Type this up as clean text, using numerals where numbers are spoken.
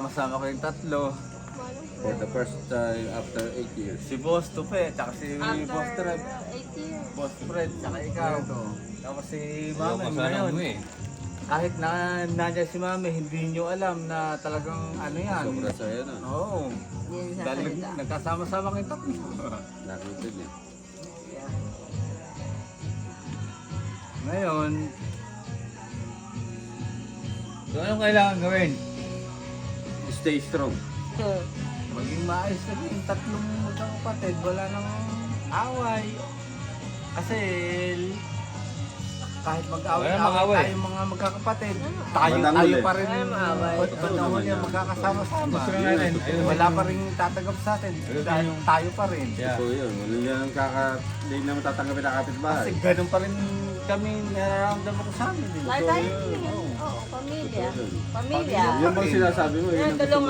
kasama ko yung tatlo. For the first time after 8 years. Si Boss Tupe, tsaka si Boss Fred. 8 years. Boss Fred, tsaka ikaw. Tapos si Mami Kasama ngayon. mo eh. Kahit na nandiyan si Mami, hindi nyo alam na talagang ano yan. Sobra saya na. Oo. Hindi sa Dahil salita. nagkasama-sama kayong tatlo. Nakita niya. Yeah. Ngayon, so anong kailangan gawin? Stay strong. Maging maayos na yung tatlong magkakapatid, wala nang away. Kasi kahit mag-away Wala mag-away. tayo mga magkakapatid, tayo Bandang huli. pa rin Wala mag-away. bandang huli ang magkakasama-sama. Gusto na natin. Ayun. Wala pa rin tatagap sa atin dahil tayo pa rin. Yeah. So yun, wala nang hindi naman tatanggapin ang kapitbahay. Kasi ganun pa rin kami nararamdaman ko sa amin. Like tayo, oo, pamilya. Pamilya. Yan bang sinasabi mo? Yun ang gusto mo?